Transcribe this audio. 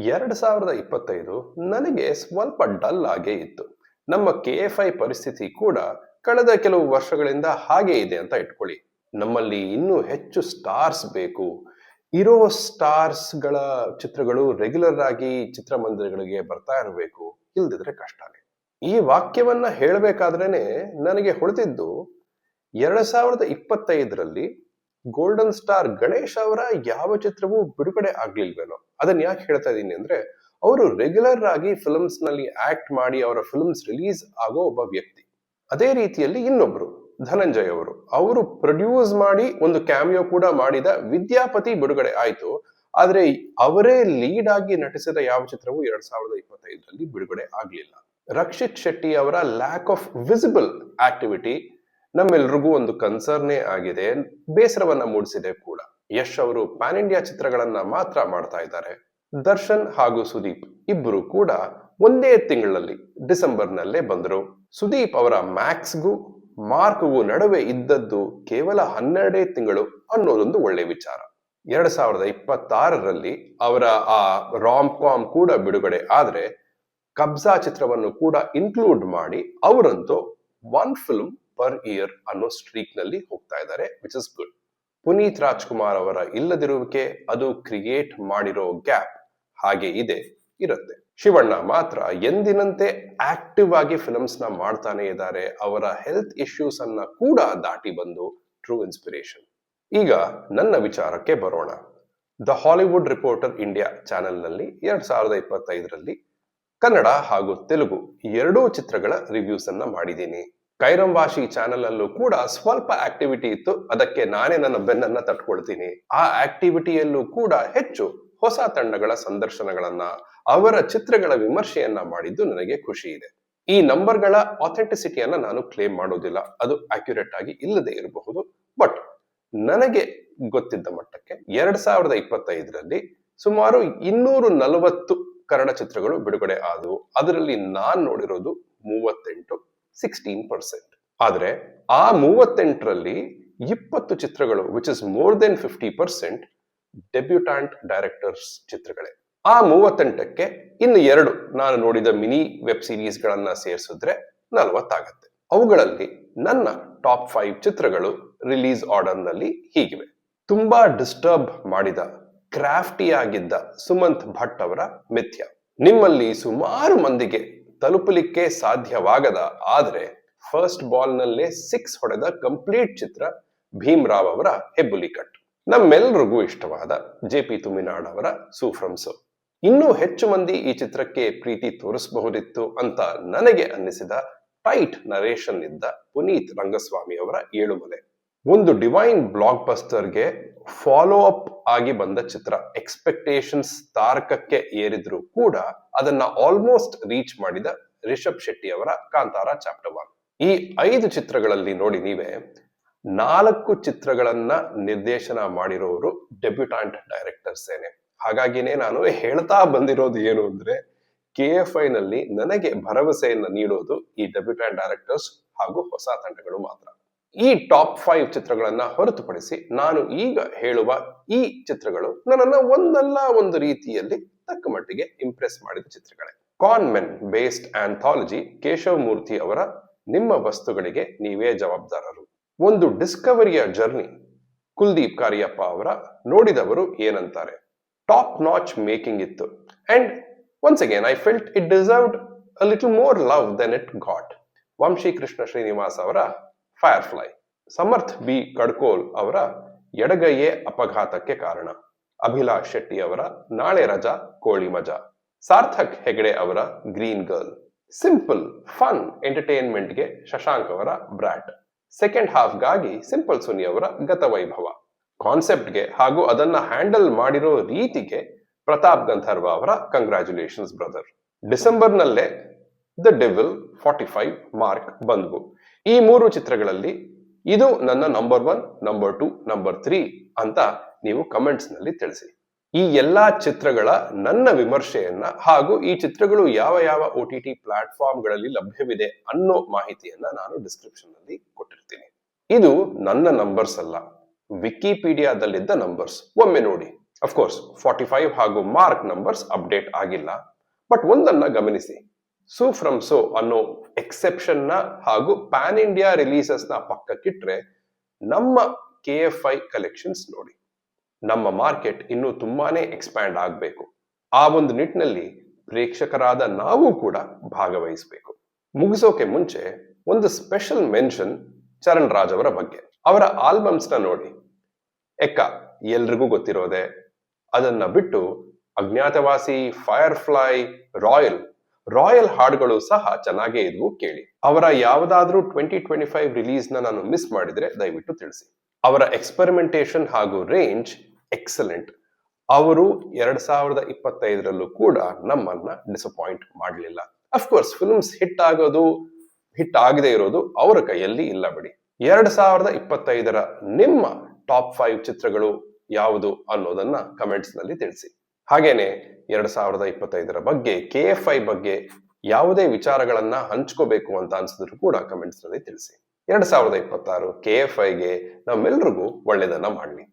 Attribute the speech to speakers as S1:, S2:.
S1: 2025 ನನಗೆ ಸ್ವಲ್ಪ ಡಲ್ ಆಗೇ ಇತ್ತು. ನಮ್ಮ KFI ಪರಿಸ್ಥಿತಿ ಕೂಡ ಕಳೆದ ಕೆಲವು ವರ್ಷಗಳಿಂದ ಹಾಗೆ ಇದೆ ಅಂತ ಇಟ್ಕೊಳ್ಳಿ. ನಮ್ಮಲ್ಲಿ ಇನ್ನೂ ಹೆಚ್ಚು ಸ್ಟಾರ್ಸ್ ಬೇಕು. ಇರೋ ಸ್ಟಾರ್ಸ್ಗಳ ಚಿತ್ರಗಳು ರೆಗ್ಯುಲರ್ ಆಗಿ ಚಿತ್ರಮಂದಿರಗಳಿಗೆ ಬರ್ತಾ ಇರಬೇಕು. ಇಲ್ದಿದ್ರೆ ಕಷ್ಟನೇ. ಈ ವಾಕ್ಯವನ್ನ ಹೇಳಬೇಕಾದ್ರೇನೆ ನನಗೆ ಹೊಳೆದಿದ್ದು 2025ರಲ್ಲಿ ಗೋಲ್ಡನ್ ಸ್ಟಾರ್ ಗಣೇಶ್ ಅವರ ಯಾವ ಚಿತ್ರವೂ ಬಿಡುಗಡೆ ಆಗ್ಲಿಲ್ವೇನೋ. ಅದನ್ನ ಯಾಕೆ ಹೇಳ್ತಾ ಇದ್ದೀನಿ ಅಂದ್ರೆ, ಅವರು ರೆಗ್ಯುಲರ್ ಆಗಿ ಫಿಲ್ಮ್ಸ್ ನಲ್ಲಿ ಆಕ್ಟ್ ಮಾಡಿ ಅವರ ಫಿಲ್ಮ್ಸ್ ರಿಲೀಸ್ ಆಗೋ ಒಬ್ಬ ವ್ಯಕ್ತಿ. ಅದೇ ರೀತಿಯಲ್ಲಿ ಇನ್ನೊಬ್ರು ಧನಂಜಯ್ ಅವರು ಪ್ರೊಡ್ಯೂಸ್ ಮಾಡಿ ಒಂದು ಕ್ಯಾಮಿಯೋ ಕೂಡ ಮಾಡಿದ ವಿದ್ಯಾಪತಿ ಬಿಡುಗಡೆ ಆಯ್ತು. ಆದ್ರೆ ಅವರೇ ಲೀಡ್ ಆಗಿ ನಟಿಸಿದ ಯಾವ ಚಿತ್ರವೂ 2025ರಲ್ಲಿ ಬಿಡುಗಡೆ ಆಗ್ಲಿಲ್ಲ. ರಕ್ಷಿತ್ ಶೆಟ್ಟಿ ಅವರ ಲ್ಯಾಕ್ ಆಫ್ ವಿಸಿಬಲ್ ಆಕ್ಟಿವಿಟಿ ನಮ್ಮೆಲ್ರಿಗೂ ಒಂದು ಕನ್ಸರ್ನೇ ಆಗಿದೆ, ಬೇಸರವನ್ನ ಮೂಡಿಸಿದೆ ಕೂಡ. ಯಶ್ ಅವರು ಪ್ಯಾನ್ ಇಂಡಿಯಾ ಚಿತ್ರಗಳನ್ನ ಮಾತ್ರ ಮಾಡ್ತಾ ಇದ್ದಾರೆ. ದರ್ಶನ್ ಹಾಗೂ ಸುದೀಪ್ ಇಬ್ಬರು ಕೂಡ ಒಂದೇ ತಿಂಗಳಲ್ಲಿ ಡಿಸೆಂಬರ್ನಲ್ಲೇ ಬಂದರು. ಸುದೀಪ್ ಅವರ ಮ್ಯಾಕ್ಸ್ಗೂ ಮಾರ್ಕ್ಗೂ ನಡುವೆ ಇದ್ದದ್ದು ಕೇವಲ 12 ತಿಂಗಳು ಅನ್ನೋದೊಂದು ಒಳ್ಳೆ ವಿಚಾರ. 2026ರಲ್ಲಿ ಅವರ ಆ ರಾಮ್ ಕಾಮ್ ಕೂಡ ಬಿಡುಗಡೆ ಆದ್ರೆ ಕಬ್ಜಾ ಚಿತ್ರವನ್ನು ಕೂಡ ಇನ್ಕ್ಲೂಡ್ ಮಾಡಿ ಅವರಂತೂ 1 ಫಿಲ್ಮ್ ಪರ್ ಇಯರ್ ಅನ್ನೋ ಸ್ಟ್ರೀಕ್ ನಲ್ಲಿ ಹೋಗ್ತಾ ಇದ್ದಾರೆ, which is good. Puneeth Rajkumar ಅವರ ಇಲ್ಲದಿರುವಿಕೆ ಅದು ಕ್ರಿಯೇಟ್ ಮಾಡಿರೋ ಗ್ಯಾಪ್ ಹಾಗೆ ಇರುತ್ತೆ. ಶಿವಣ್ಣ ಮಾತ್ರ ಎಂದಿನಂತೆ ಆಕ್ಟಿವ್ ಆಗಿ ಫಿಲ್ಮ್ಸ್ ನ ಮಾಡ್ತಾನೆ ಇದ್ದಾರೆ. ಅವರ ಹೆಲ್ತ್ ಇಶ್ಯೂಸ್ ಅನ್ನ ಕೂಡ ದಾಟಿ ಬಂದು ಟ್ರೂ ಇನ್ಸ್ಪಿರೇಷನ್. ಈಗ ನನ್ನ ವಿಚಾರಕ್ಕೆ ಬರೋಣ. The Hollywood reporter India channel ನಲ್ಲಿ 2025ರಲ್ಲಿ ಕನ್ನಡ ಹಾಗೂ ತೆಲುಗು ಎರಡೂ ಚಿತ್ರಗಳ ರಿವ್ಯೂಸ್ ಅನ್ನ ಮಾಡಿದ್ದೀನಿ. ಕೈರಂವಾಶಿ ಚಾನೆಲ್ ಅಲ್ಲೂ ಕೂಡ ಸ್ವಲ್ಪ ಆಕ್ಟಿವಿಟಿ ಇತ್ತು, ಅದಕ್ಕೆ ನಾನೇ ನನ್ನ ಬೆನ್ನನ್ನ ತಟ್ಕೊಳ್ತೀನಿ. ಆ ಆಕ್ಟಿವಿಟಿಯಲ್ಲೂ ಕೂಡ ಹೆಚ್ಚು ಹೊಸ ತಂಡಗಳ ಸಂದರ್ಶನಗಳನ್ನ, ಅವರ ಚಿತ್ರಗಳ ವಿಮರ್ಶೆಯನ್ನ ಮಾಡಿದ್ದು ನನಗೆ ಖುಷಿ ಇದೆ. ಈ ನಂಬರ್ಗಳ ಅಥೆಂಟಿಸಿಟಿಯನ್ನ ನಾನು ಕ್ಲೇಮ್ ಮಾಡೋದಿಲ್ಲ, ಅದು ಅಕ್ಯುರೇಟ್ ಆಗಿ ಇಲ್ಲದೆ ಇರಬಹುದು. ಬಟ್ ನನಗೆ ಗೊತ್ತಿದ್ದ ಮಟ್ಟಕ್ಕೆ 2025ರಲ್ಲಿ ಸುಮಾರು 240 ಕನ್ನಡ ಚಿತ್ರಗಳು ಬಿಡುಗಡೆ ಆದವು. ಅದರಲ್ಲಿ ನಾನ್ ನೋಡಿರೋದು 38, 16%. ಆದ್ರೆ ಆ 38ರಲ್ಲಿ 20 ಚಿತ್ರಗಳು, which is more than 50%, debutante directors ಚಿತ್ರಗಳೇ. ಆ 38ಕ್ಕೆ ಇನ್ನು 2 ನಾನು ನೋಡಿದ ಮಿನಿ ವೆಬ್ ಸಿರೀಸ್ ಗಳನ್ನ ಸೇರಿಸಿದ್ರೆ 40 ಆಗತ್ತೆ. ಅವುಗಳಲ್ಲಿ ನನ್ನ ಟಾಪ್ 5 ಚಿತ್ರಗಳು ರಿಲೀಸ್ ಆರ್ಡರ್ ನಲ್ಲಿ ಹೀಗಿವೆ. ತುಂಬಾ ಡಿಸ್ಟರ್ಬ್ ಮಾಡಿದ, ಕ್ರಾಫ್ಟಿ ಆಗಿದ್ದ ಸುಮಂತ್ ಭಟ್ ಅವರ ಮಿಥ್ಯ. ನಿಮ್ಮಲ್ಲಿ ಸುಮಾರು ಮಂದಿಗೆ ತಲುಪಲಿಕ್ಕೆ ಸಾಧ್ಯವಾಗದ ಆದ್ರೆ ಫಸ್ಟ್ ಬಾಲ್ ನಲ್ಲೇ 6 ಹೊಡೆದ ಕಂಪ್ಲೀಟ್ ಚಿತ್ರ ಭೀಮ್ ರಾವ್ ಅವರ ಹೆಬ್ಬುಲಿ ಕಟ್. ನಮ್ಮೆಲ್ರಿಗೂ ಇಷ್ಟವಾದ JP ತುಮಿನಾಡ್ ಅವರ ಸೂಫ್ರಮ್ ಸೋ. ಇನ್ನೂ ಹೆಚ್ಚು ಮಂದಿ ಈ ಚಿತ್ರಕ್ಕೆ ಪ್ರೀತಿ ತೋರಿಸಬಹುದಿತ್ತು ಅಂತ ನನಗೆ ಅನ್ನಿಸಿದ ಟೈಟ್ ನರೇಷನ್ ಇದ್ದ ಪುನೀತ್ ರಂಗಸ್ವಾಮಿ ಅವರ ಏಳುಮಲೆ. ಒಂದು ಡಿವೈನ್ ಬ್ಲಾಕ್ ಬಸ್ಟರ್ಗೆ ಫಾಲೋ ಅಪ್ ಆಗಿ ಬಂದ ಚಿತ್ರ. ಎಕ್ಸ್ಪೆಕ್ಟೇಷನ್ಸ್ ತಾರಕಕ್ಕೆ ಏರಿದ್ರು ಕೂಡ ಅದನ್ನ ಆಲ್ಮೋಸ್ಟ್ ರೀಚ್ ಮಾಡಿದ ರಿಷಬ್ ಶೆಟ್ಟಿ ಅವರ ಕಾಂತಾರ ಚಾಪ್ಟರ್ 1. ಈ 5 ಚಿತ್ರಗಳಲ್ಲಿ ನೋಡಿ ನೀವೇ 4 ಚಿತ್ರಗಳನ್ನ ನಿರ್ದೇಶನ ಮಾಡಿರೋರು ಡೆಬ್ಯೂಟಾಂಟ್ ಡೈರೆಕ್ಟರ್ಸ್ ಏನೆ. ಹಾಗಾಗಿನೇ ನಾನು ಹೇಳ್ತಾ ಬಂದಿರೋದು ಏನು ಅಂದ್ರೆ, KFI ನಲ್ಲಿ ನನಗೆ ಭರವಸೆಯನ್ನ ನೀಡೋದು ಈ ಡೆಬ್ಯೂಟಾಂಟ್ ಡೈರೆಕ್ಟರ್ಸ್ ಹಾಗೂ ಹೊಸ ತಂಡಗಳು ಮಾತ್ರ. ಈ ಟಾಪ್ 5 ಚಿತ್ರಗಳನ್ನ ಹೊರತುಪಡಿಸಿ ನಾನು ಈಗ ಹೇಳುವ ಈ ಚಿತ್ರಗಳು ನನ್ನನ್ನ ಒಂದಲ್ಲ ಒಂದು ರೀತಿಯಲ್ಲಿ ತಕ್ಕ ಮಟ್ಟಿಗೆ ಇಂಪ್ರೆಸ್ ಮಾಡಿದ ಚಿತ್ರಗಳೇ. ಕಾನ್ ಮೆನ್ ಬೇಸ್ಡ್ ಆಂಥಾಲಜಿ ಕೇಶವ್ ಮೂರ್ತಿ ಅವರ ನಿಮ್ಮ ವಸ್ತುಗಳಿಗೆ ನೀವೇ ಜವಾಬ್ದಾರರು. ಒಂದು ಡಿಸ್ಕವರಿಯ ಜರ್ನಿ ಕುಲ್ದೀಪ್ ಕಾರಿಯಪ್ಪ ಅವರ. ನೋಡಿದವರು ಏನಂತಾರೆ, ಟಾಪ್ ನಾಚ್ ಮೇಕಿಂಗ್ ಇತ್ತು. And once again I felt it deserved a little more love then it got. Vamshi Krishna Srinivas ಅವರ ಫೈರ್ಫ್ಲೈ. ಸಮರ್ಥ್ ಬಿ ಕಡ್ಕೋಲ್ ಅವರ ಎಡಗೈಯೇ ಅಪಘಾತಕ್ಕೆ ಕಾರಣ. ಅಭಿಲಾಷ್ ಶೆಟ್ಟಿ ಅವರ ನಾಳೆ ರಜಾ ಕೋಳಿ ಮಜಾ. ಸಾರ್ಥಕ್ ಹೆಗಡೆ ಅವರ ಗ್ರೀನ್ ಗರ್ಲ್. ಸಿಂಪಲ್ ಫನ್ ಎಂಟರ್ಟೈನ್ಮೆಂಟ್ಗೆ ಶಶಾಂಕ್ ಅವರ ಬ್ರಾಟ್. ಸೆಕೆಂಡ್ ಹಾಫ್ಗಾಗಿ ಸಿಂಪಲ್ ಸುನಿ ಅವರ ಗತವೈಭವ. ಕಾನ್ಸೆಪ್ಟ್ಗೆ ಹಾಗೂ ಅದನ್ನ ಹ್ಯಾಂಡಲ್ ಮಾಡಿರೋ ರೀತಿಗೆ ಪ್ರತಾಪ್ ಗಂಧರ್ವ ಅವರ ಕಂಗ್ರಾಚುಲೇಷನ್ಸ್ ಬ್ರದರ್. ಡಿಸೆಂಬರ್ನಲ್ಲೇ ದ ಡೆವಿಲ್ 45 ಮಾರ್ಕ್ ಬಂದ್ವು. ಈ 3 ಚಿತ್ರಗಳಲ್ಲಿ ಇದು ನನ್ನ ನಂಬರ್ 1, ನಂಬರ್ 2, ನಂಬರ್ 3 ಅಂತ ನೀವು ಕಮೆಂಟ್ಸ್ ನಲ್ಲಿ ತಿಳಿಸಿ. ಈ ಎಲ್ಲಾ ಚಿತ್ರಗಳ ನನ್ನ ವಿಮರ್ಶೆಯನ್ನ ಹಾಗೂ ಈ ಚಿತ್ರಗಳು ಯಾವ ಯಾವ OTT ಪ್ಲಾಟ್ಫಾರ್ಮ್ ಗಳಲ್ಲಿ ಲಭ್ಯವಿದೆ ಅನ್ನೋ ಮಾಹಿತಿಯನ್ನ ನಾನು ಡಿಸ್ಕ್ರಿಪ್ಷನ್ ನಲ್ಲಿ ಕೊಟ್ಟಿರ್ತೀನಿ. ಇದು ನನ್ನ ನಂಬರ್ಸ್ ಅಲ್ಲ, ವಿಕಿಪೀಡಿಯಾದಲ್ಲಿದ್ದ ನಂಬರ್ಸ್. ಒಮ್ಮೆ ನೋಡಿ. ಅಫ್ಕೋರ್ಸ್ 45 ಹಾಗೂ ಮಾರ್ಕ್ ನಂಬರ್ಸ್ ಅಪ್ಡೇಟ್ ಆಗಿಲ್ಲ. ಬಟ್ ಒಂದನ್ನ ಗಮನಿಸಿ, ಸೋ ಫ್ರಮ್ ಸೋ ಅನ್ನೋ ಎಕ್ಸೆಪ್ಷನ್ ನ ಹಾಗೂ ಪ್ಯಾನ್ ಇಂಡಿಯಾ ರಿಲೀಸಸ್ ನ ಪಕ್ಕಕ್ಕಿಟ್ರೆ ನಮ್ಮ KFI ಕಲೆಕ್ಷನ್ಸ್ ನೋಡಿ. ನಮ್ಮ ಮಾರ್ಕೆಟ್ ಇನ್ನೂ ತುಂಬಾನೇ ಎಕ್ಸ್ಪ್ಯಾಂಡ್ ಆಗಬೇಕು. ಆ ಒಂದು ನಿಟ್ಟಿನಲ್ಲಿ ಪ್ರೇಕ್ಷಕರಾದ ನಾವು ಕೂಡ ಭಾಗವಹಿಸಬೇಕು. ಮುಗಿಸೋಕೆ ಮುಂಚೆ ಒಂದು ಸ್ಪೆಷಲ್ ಮೆನ್ಷನ್ ಚರಣ್ ರಾಜ್ ಅವರ ಬಗ್ಗೆ. ಅವರ ಆಲ್ಬಮ್ಸ್ ನ ನೋಡಿ. ಎಕ್ಕ ಎಲ್ರಿಗೂ ಗೊತ್ತಿರೋದೆ. ಅದನ್ನ ಬಿಟ್ಟು ಅಜ್ಞಾತವಾಸಿ, ಫೈರ್ಫ್ಲೈ, ರಾಯಲ್ ಹಾಡುಗಳು ಸಹ ಚೆನ್ನಾಗೇ ಇದ್ವು, ಕೇಳಿ. ಅವರ ಯಾವುದಾದ್ರೂ 2025 ರಿಲೀಸ್ ನಾನು ಮಿಸ್ ಮಾಡಿದ್ರೆ ದಯವಿಟ್ಟು ತಿಳಿಸಿ. ಅವರ ಎಕ್ಸ್ಪೆರಿಮೆಂಟೇಶನ್ ಹಾಗೂ ರೇಂಜ್ ಎಕ್ಸಲೆಂಟ್. ಅವರು 2025ರಲ್ಲೂ ಕೂಡ ನಮ್ಮನ್ನ ಡಿಸಪಾಯಿಂಟ್ ಮಾಡಲಿಲ್ಲ. ಅಫ್ಕೋರ್ಸ್ ಫಿಲ್ಮ್ಸ್ ಹಿಟ್ ಆಗದೆ ಇರೋದು ಅವರ ಕೈಯಲ್ಲಿ ಇಲ್ಲ ಬಿಡಿ. 2025ರ ನಿಮ್ಮ ಟಾಪ್ 5 ಚಿತ್ರಗಳು ಯಾವುದು ಅನ್ನೋದನ್ನ ಕಮೆಂಟ್ಸ್ ನಲ್ಲಿ ತಿಳಿಸಿ. ಹಾಗೇನೆ 2025ರ ಬಗ್ಗೆ, KFI ಬಗ್ಗೆ ಯಾವುದೇ ವಿಚಾರಗಳನ್ನ ಹಂಚ್ಕೋಬೇಕು ಅಂತ ಅನ್ಸಿದ್ರು ಕೂಡ ಕಮೆಂಟ್ಸ್ ನಲ್ಲಿ ತಿಳಿಸಿ. 2026 KFIಗೆ ನಮ್ಮೆಲ್ರಿಗೂ ಒಳ್ಳೆಯದನ್ನ ಮಾಡಲಿ.